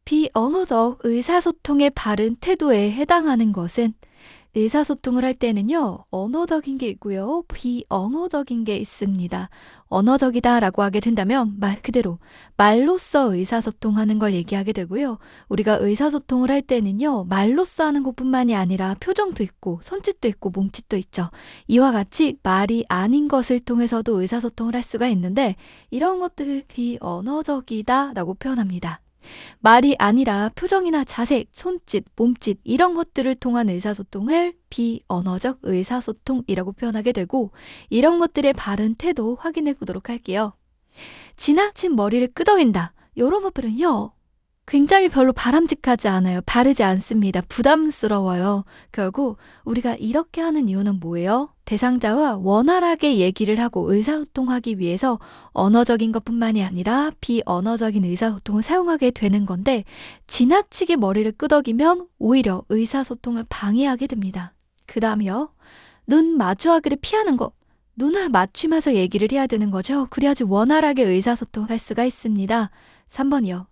비언어적 의사소통의 바른 태도에 해당하는 것은 의사소통을 할 때는요, 언어적인 게 있고요, 비언어적인 게 있습니다. 언어적이다 라고 하게 된다면 말 그대로 말로써 의사소통하는 걸 얘기하게 되고요. 우리가 의사소통을 할 때는요, 말로써 하는 것뿐만이 아니라 표정도 있고 손짓도 있고 몸짓도 있죠. 이와 같이 말이 아닌 것을 통해서도 의사소통을 할 수가 있는데 이런 것들을 비언어적이다 라고 표현합니다. 말이 아니라 표정이나 자세, 손짓, 몸짓 이런 것들을 통한 의사소통을 비언어적 의사소통이라고 표현하게 되고 이런 것들의 바른 태도 확인해 보도록 할게요. 지나친 머리를 끄덕인다. 이런 것들은요, 굉장히 별로 바람직하지 않아요. 바르지 않습니다. 부담스러워요. 결국 우리가 이렇게 하는 이유는 뭐예요? 대상자와 원활하게 얘기를 하고 의사소통하기 위해서 언어적인 것뿐만이 아니라 비언어적인 의사소통을 사용하게 되는 건데 지나치게 머리를 끄덕이면 오히려 의사소통을 방해하게 됩니다. 그 다음이요. 눈 마주하기를 피하는 거. 눈을 맞추면서 얘기를 해야 되는 거죠. 그래야지 원활하게 의사소통할 수가 있습니다. 3번이요.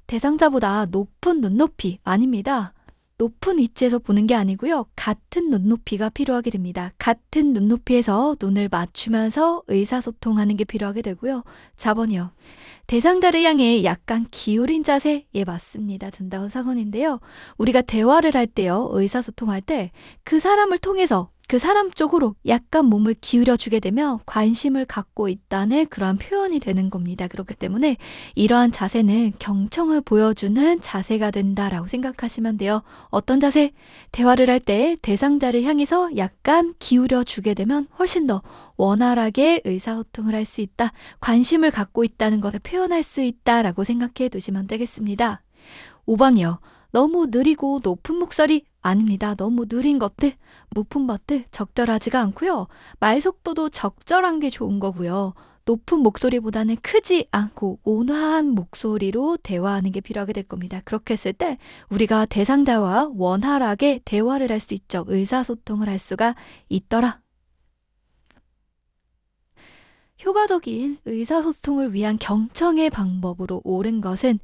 대상자보다 높은 눈높이 아닙니다. 높은 위치에서 보는 게 아니고요. 같은 눈높이가 필요하게 됩니다. 같은 눈높이에서 눈을 맞추면서 의사소통하는 게 필요하게 되고요. 4번이요. 대상자를 향해 약간 기울인 자세, 예, 맞습니다. 된다운 사건인데요. 우리가 대화를 할 때요, 의사소통할 때 그 사람을 통해서 그 사람 쪽으로 약간 몸을 기울여 주게 되면 관심을 갖고 있다는 그러한 표현이 되는 겁니다. 그렇기 때문에 이러한 자세는 경청을 보여주는 자세가 된다라고 생각하시면 돼요. 어떤 자세? 대화를 할 때 대상자를 향해서 약간 기울여 주게 되면 훨씬 더 원활하게 의사소통을 할 수 있다. 관심을 갖고 있다는 것을 표현할 수 있다라고 생각해 두시면 되겠습니다. 5번이요. 너무 느리고 높은 목소리 아닙니다. 너무 느린 것들, 높은 것들 적절하지가 않고요. 말 속도도 적절한 게 좋은 거고요. 높은 목소리보다는 크지 않고 온화한 목소리로 대화하는 게 필요하게 될 겁니다. 그렇게 했을 때 우리가 대상자와 원활하게 대화를 할 수 있죠. 의사소통을 할 수가 있더라. 효과적인 의사소통을 위한 경청의 방법으로 옳은 것은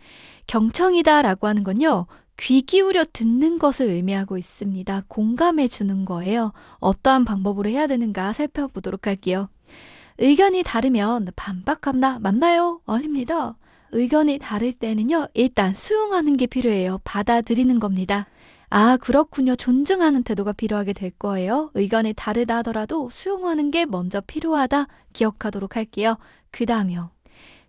경청이다라고 하는 건요. 귀 기울여 듣는 것을 의미하고 있습니다. 공감해 주는 거예요. 어떠한 방법으로 해야 되는가 살펴보도록 할게요. 의견이 다르면 반박한다. 맞나요? 아닙니다. 의견이 다를 때는요, 일단 수용하는 게 필요해요. 받아들이는 겁니다. 아, 그렇군요. 존중하는 태도가 필요하게 될 거예요. 의견이 다르다 하더라도 수용하는 게 먼저 필요하다 기억하도록 할게요. 그 다음이요.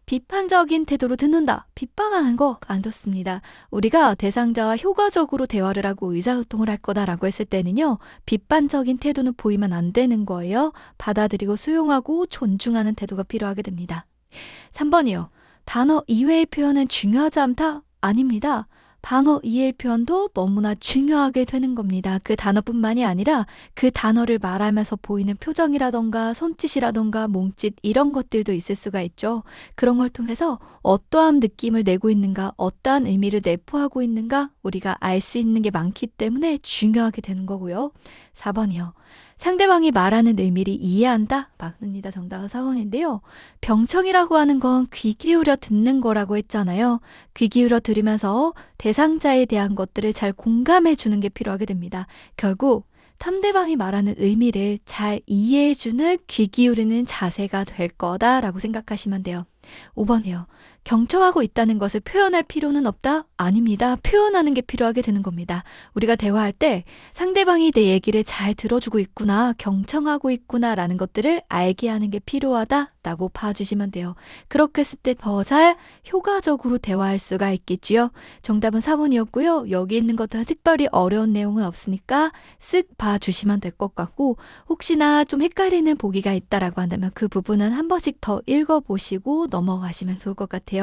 비판적인 태도로 듣는다. 비판하는 거 안 좋습니다. 우리가 대상자와 효과적으로 대화를 하고 의사소통을 할 거다라고 했을 때는요. 비판적인 태도는 보이면 안 되는 거예요. 받아들이고 수용하고 존중하는 태도가 필요하게 됩니다. 3번이요. 단어 이외의 표현은 중요하지 않다? 아닙니다. 방어 이해의 표현도 너무나 중요하게 되는 겁니다. 그 단어뿐만이 아니라 그 단어를 말하면서 보이는 표정이라던가 손짓이라던가 몸짓 이런 것들도 있을 수가 있죠. 그런 걸 통해서 어떠한 느낌을 내고 있는가, 어떠한 의미를 내포하고 있는가 우리가 알 수 있는 게 많기 때문에 중요하게 되는 거고요. 4번이요. 상대방이 말하는 의미를 이해한다? 맞습니다. 정답은 4번인데요. 병청이라고 하는 건 귀 기울여 듣는 거라고 했잖아요. 귀 기울여 들으면서 대상자에 대한 것들을 잘 공감해 주는 게 필요하게 됩니다. 결국 상대방이 말하는 의미를 잘 이해해주는 귀 기울이는 자세가 될 거다라고 생각하시면 돼요. 5번이요. 경청하고 있다는 것을 표현할 필요는 없다? 아닙니다. 표현하는 게 필요하게 되는 겁니다. 우리가 대화할 때 상대방이 내 얘기를 잘 들어주고 있구나, 경청하고 있구나 라는 것들을 알게 하는 게 필요하다라고 봐주시면 돼요. 그렇게 했을 때 더 잘 효과적으로 대화할 수가 있겠지요. 정답은 4번이었고요. 여기 있는 것도 특별히 어려운 내용은 없으니까 쓱 봐주시면 될 것 같고 혹시나 좀 헷갈리는 보기가 있다라고 한다면 그 부분은 한 번씩 더 읽어보시고 넘어가시면 좋을 것 같아요.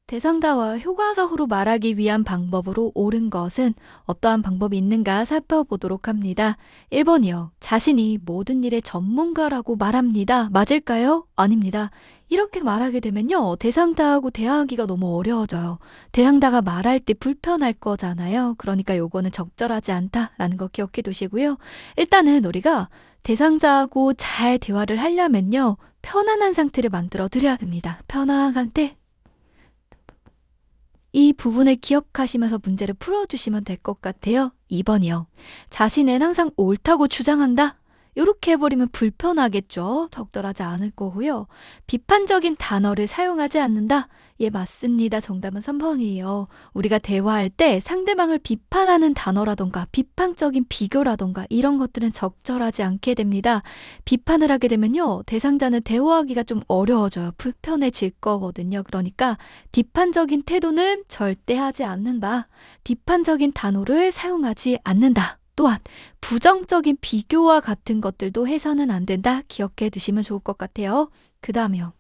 대상자와 효과적으로 말하기 위한 방법으로 옳은 것은 어떠한 방법이 있는가 살펴보도록 합니다. 1번이요. 자신이 모든 일의 전문가라고 말합니다. 맞을까요? 아닙니다. 이렇게 말하게 되면요. 대상자하고 대화하기가 너무 어려워져요. 대상자가 말할 때 불편할 거잖아요. 그러니까 요거는 적절하지 않다라는 거 기억해 두시고요. 일단은 우리가 대상자하고 잘 대화를 하려면요. 편안한 상태를 만들어 드려야 됩니다. 편안한 상태. 이 부분을 기억하시면서 문제를 풀어주시면 될 것 같아요. 2번이요. 자신은 항상 옳다고 주장한다. 이렇게 해버리면 불편하겠죠. 적절하지 않을 거고요. 비판적인 단어를 사용하지 않는다. 예, 맞습니다. 정답은 3번이에요. 우리가 대화할 때 상대방을 비판하는 단어라던가 비판적인 비교라던가 이런 것들은 적절하지 않게 됩니다. 비판을 하게 되면요. 대상자는 대화하기가 좀 어려워져요. 불편해질 거거든요. 그러니까 비판적인 태도는 절대 하지 않는다. 비판적인 단어를 사용하지 않는다. 또한 부정적인 비교와 같은 것들도 해서는 안 된다. 기억해 두시면 좋을 것 같아요. 그 다음에요.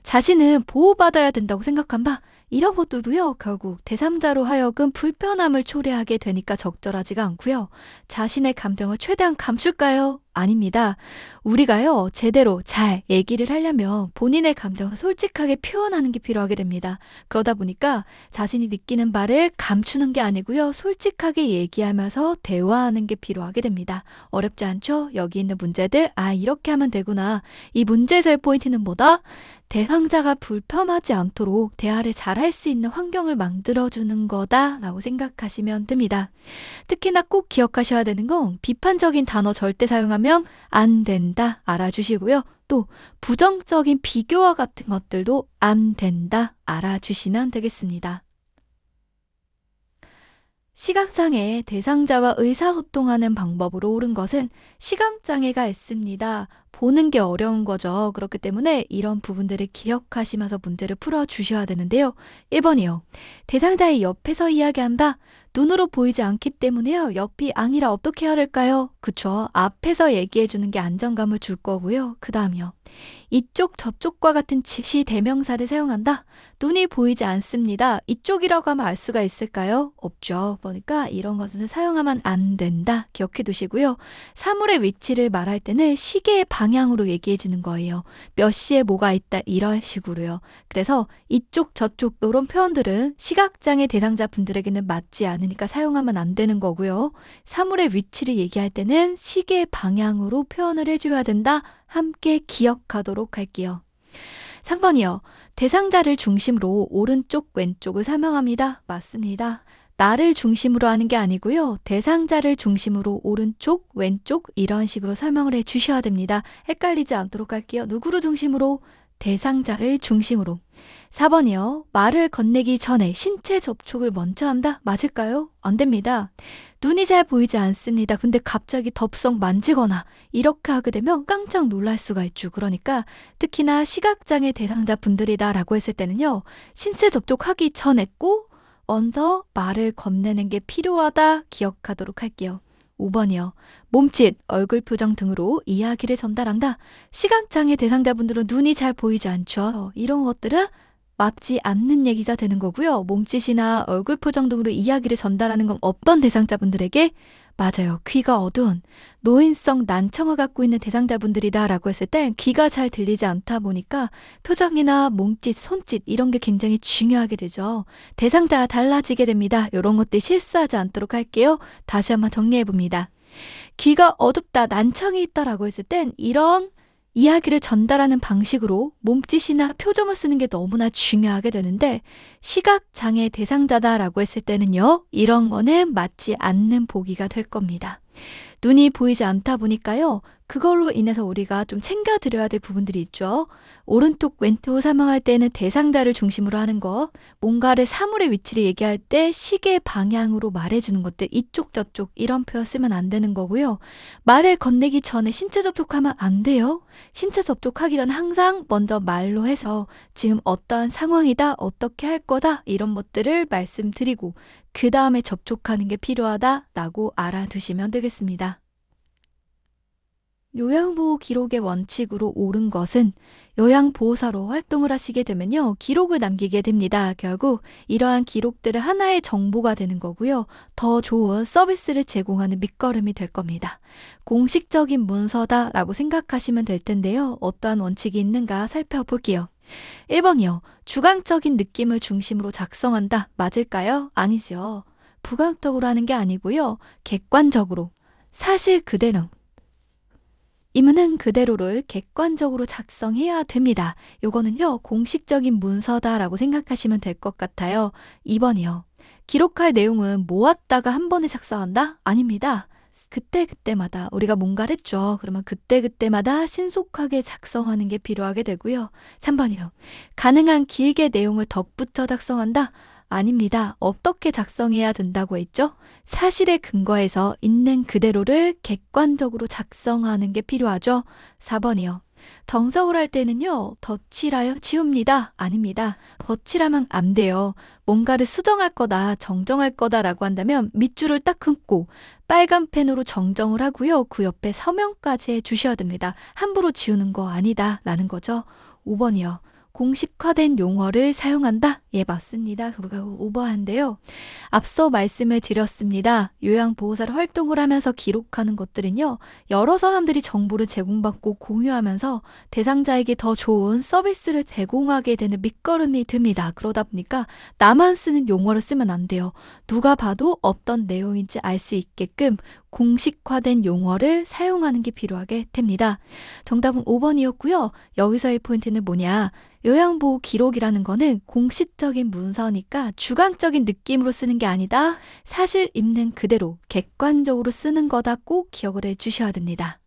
자신은 보호받아야 된다고 생각한 바 이런 것들도요. 결국 제3자로 하여금 불편함을 초래하게 되니까 적절하지가 않고요. 자신의 감정을 최대한 감출까요? 아닙니다. 우리가요. 제대로 잘 얘기를 하려면 본인의 감정을 솔직하게 표현하는 게 필요하게 됩니다. 그러다 보니까 자신이 느끼는 바를 감추는 게 아니고요. 솔직하게 얘기하면서 대화하는 게 필요하게 됩니다. 어렵지 않죠? 여기 있는 문제들 이렇게 하면 되구나. 이 문제에서의 포인트는 뭐다? 대상자가 불편하지 않도록 대화를 잘 할 수 있는 환경을 만들어주는 거다라고 생각하시면 됩니다. 특히나 꼭 기억하셔야 되는 건 비판적인 단어 절대 사용하면 안 된다 알아주시고요. 또 부정적인 비교와 같은 것들도 안 된다 알아주시면 되겠습니다. 시각장애 대상자와 의사소통하는 방법으로 옳은 것은 시각장애가 있습니다. 보는 게 어려운 거죠. 그렇기 때문에 이런 부분들을 기억하시면서 문제를 풀어주셔야 되는데요. 1번이요. 대상자의 옆에서 이야기한다. 눈으로 보이지 않기 때문에요. 옆이 아니라 어떻게 해야 할까요? 그쵸. 앞에서 얘기해주는 게 안정감을 줄 거고요. 그 다음이요. 이쪽 저쪽과 같은 지시 대명사를 사용한다. 눈이 보이지 않습니다. 이쪽이라고 하면 알 수가 있을까요? 없죠. 그러니까 이런 것은 사용하면 안 된다. 기억해 두시고요. 사물의 위치를 말할 때는 시계의 방향으로 얘기해 주는 거예요. 몇 시에 뭐가 있다 이런 식으로요. 그래서 이쪽 저쪽 이런 표현들은 시각장애 대상자 분들에게는 맞지 않으니까 사용하면 안 되는 거고요. 사물의 위치를 얘기할 때는 시계의 방향으로 표현을 해줘야 된다. 함께 기억하도록 할게요. 3번이요. 대상자를 중심으로 오른쪽 왼쪽을 설명합니다. 맞습니다. 나를 중심으로 하는 게 아니고요. 대상자를 중심으로 오른쪽 왼쪽 이런 식으로 설명을 해 주셔야 됩니다. 헷갈리지 않도록 할게요. 누구를 중심으로? 대상자를 중심으로. 4번이요. 말을 건네기 전에 신체 접촉을 먼저 한다? 맞을까요? 안 됩니다. 눈이 잘 보이지 않습니다. 근데 갑자기 덥석 만지거나 이렇게 하게 되면 깜짝 놀랄 수가 있죠. 그러니까 특히나 시각장애 대상자 분들이다라고 했을 때는요. 신체 접촉하기 전에 꼭 먼저 말을 건네는 게 필요하다 기억하도록 할게요. 5번이요. 몸짓, 얼굴 표정 등으로 이야기를 전달한다. 시각장애 대상자분들은 눈이 잘 보이지 않죠. 이런 것들은 맞지 않는 얘기가 되는 거고요. 몸짓이나 얼굴 표정 등으로 이야기를 전달하는 건 어떤 대상자분들에게 맞아요. 귀가 어두운 노인성 난청을 갖고 있는 대상자분들이다라고 했을 땐 귀가 잘 들리지 않다 보니까 표정이나 몸짓, 손짓 이런 게 굉장히 중요하게 되죠. 대상자가 달라지게 됩니다. 이런 것들 실수하지 않도록 할게요. 다시 한번 정리해 봅니다. 귀가 어둡다, 난청이 있다라고 했을 땐 이런 이야기를 전달하는 방식으로 몸짓이나 표정을 쓰는 게 너무나 중요하게 되는데 시각장애 대상자다라고 했을 때는요. 이런 거는 맞지 않는 보기가 될 겁니다. 눈이 보이지 않다 보니까요. 그걸로 인해서 우리가 좀 챙겨드려야 될 부분들이 있죠. 오른쪽 왼쪽 설명할 때는 대상자를 중심으로 하는 거, 뭔가를 사물의 위치를 얘기할 때 시계 방향으로 말해주는 것들, 이쪽 저쪽 이런 표현 쓰면 안 되는 거고요. 말을 건네기 전에 신체 접촉하면 안 돼요. 신체 접촉하기 전 항상 먼저 말로 해서 지금 어떠한 상황이다, 어떻게 할 거다 이런 것들을 말씀드리고 그 다음에 접촉하는 게 필요하다라고 알아두시면 되겠습니다. 요양보호 기록의 원칙으로 옳은 것은 요양보호사로 활동을 하시게 되면요. 기록을 남기게 됩니다. 결국 이러한 기록들은 하나의 정보가 되는 거고요. 더 좋은 서비스를 제공하는 밑거름이 될 겁니다. 공식적인 문서다라고 생각하시면 될 텐데요. 어떠한 원칙이 있는가 살펴볼게요. 1번이요. 주관적인 느낌을 중심으로 작성한다. 맞을까요? 아니죠. 부관적으로 하는 게 아니고요. 객관적으로, 사실 그대로, 있는 그대로를 객관적으로 작성해야 됩니다. 요거는요, 공식적인 문서다라고 생각하시면 될 것 같아요. 2번이요. 기록할 내용은 모았다가 한 번에 작성한다? 아닙니다. 그때그때마다 우리가 뭔가를 했죠. 그러면 그때그때마다 신속하게 작성하는 게 필요하게 되고요. 3번이요. 가능한 길게 내용을 덧붙여 작성한다? 아닙니다. 어떻게 작성해야 된다고 했죠? 사실에 근거해서 있는 그대로를 객관적으로 작성하는 게 필요하죠. 4번이요. 정석을 할 때는요. 덧칠하여 지웁니다. 아닙니다. 덧칠하면 안 돼요. 뭔가를 수정할 거다, 정정할 거다라고 한다면 밑줄을 딱 긋고 빨간 펜으로 정정을 하고요. 그 옆에 서명까지 해주셔야 됩니다. 함부로 지우는 거 아니다 라는 거죠. 5번이요. 공식화된 용어를 사용한다? 예, 맞습니다. 그거 오버한데요. 앞서 말씀을 드렸습니다. 요양보호사로 활동을 하면서 기록하는 것들은요. 여러 사람들이 정보를 제공받고 공유하면서 대상자에게 더 좋은 서비스를 제공하게 되는 밑거름이 됩니다. 그러다 보니까 나만 쓰는 용어를 쓰면 안 돼요. 누가 봐도 어떤 내용인지 알 수 있게끔 공식화된 용어를 사용하는 게 필요하게 됩니다. 정답은 5번이었고요. 여기서의 포인트는 뭐냐? 요양보호 기록이라는 거는 공식적인 문서니까 주관적인 느낌으로 쓰는 게 아니다. 사실 있는 그대로 객관적으로 쓰는 거다 꼭 기억을 해주셔야 됩니다.